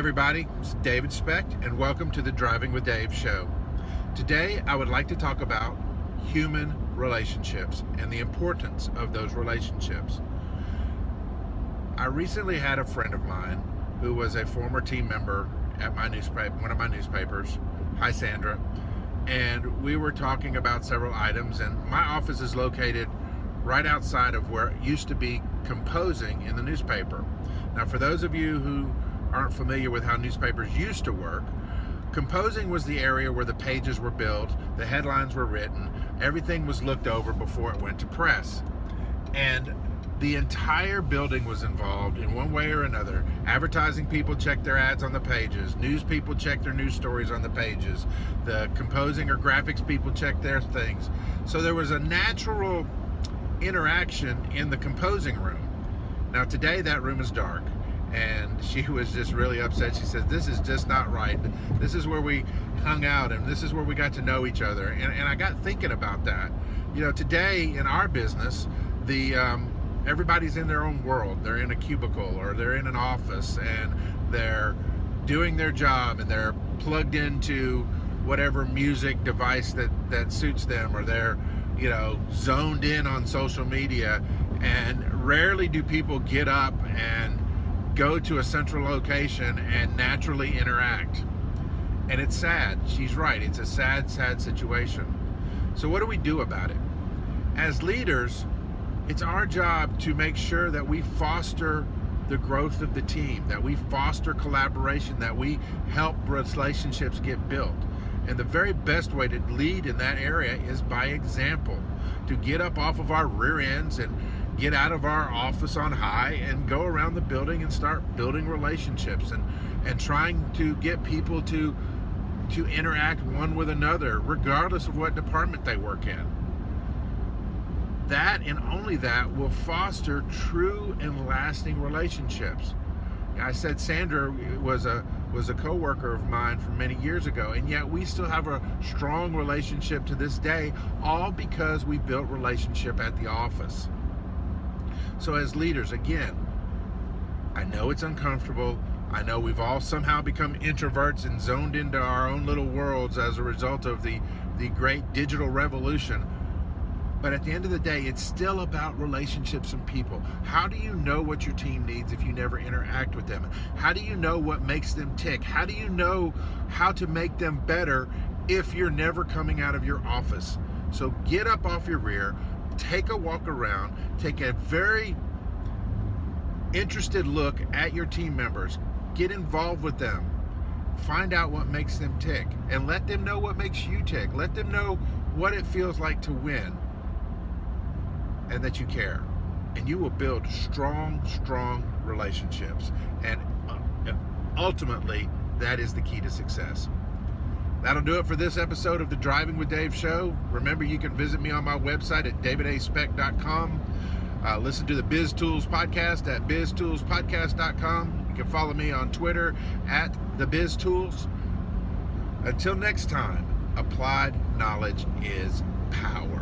everybody, it's David Specht, and welcome to the Driving with Dave show. Today I would like to talk about human relationships and the importance of those relationships. I recently had a friend of mine who was a former team member at my newspaper, one of my newspapers. Hi, Sandra. And we were talking about several items, and my office is located right outside of where it used to be composing in the newspaper. Now, for those of you who aren't familiar with how newspapers used to work, composing was the area where the pages were built, the headlines were written, everything was looked over before it went to press. And the entire building was involved in one way or another. Advertising people checked their ads on the pages, news people checked their news stories on the pages, the composing or graphics people checked their things. So there was a natural interaction in the composing room. Now today that room is dark, and she was just really upset. She said, this is just not right. This is where we hung out, and this is where we got to know each other. And I got thinking about that. You know, today in our business, everybody's in their own world. They're in a cubicle or they're in an office, and they're doing their job, and they're plugged into whatever music device that suits them, or they're, you know, zoned in on social media. And rarely do people get up and go to a central location and naturally interact. And it's sad. She's right. It's a sad, sad situation. So what do we do about it? As leaders, it's our job to make sure that we foster the growth of the team, that we foster collaboration, that we help relationships get built. And the very best way to lead in that area is by example, to get up off of our rear ends and get out of our office on high and go around the building and start building relationships and trying to get people to interact one with another, regardless of what department they work in. That and only that will foster true and lasting relationships. I said Sandra was a co-worker of mine from many years ago, and yet we still have a strong relationship to this day, all because we built relationship at the office. So as leaders, again, I know it's uncomfortable. I know we've all somehow become introverts and zoned into our own little worlds as a result of the great digital revolution. But at the end of the day, it's still about relationships and people. How do you know what your team needs if you never interact with them? How do you know what makes them tick? How do you know how to make them better if you're never coming out of your office? So get up off your rear, take a walk around, take a very interested look at your team members, get involved with them, find out what makes them tick, and let them know what makes you tick. Let them know what it feels like to win, and that you care. And you will build strong relationships. And ultimately, that is the key to success. That'll do it for this episode of the Driving with Dave show. Remember, you can visit me on my website at davidaspecht.com. Listen to the Biz Tools podcast at biztoolspodcast.com. You can follow me on Twitter at the Biz Tools. Until next time, applied knowledge is power.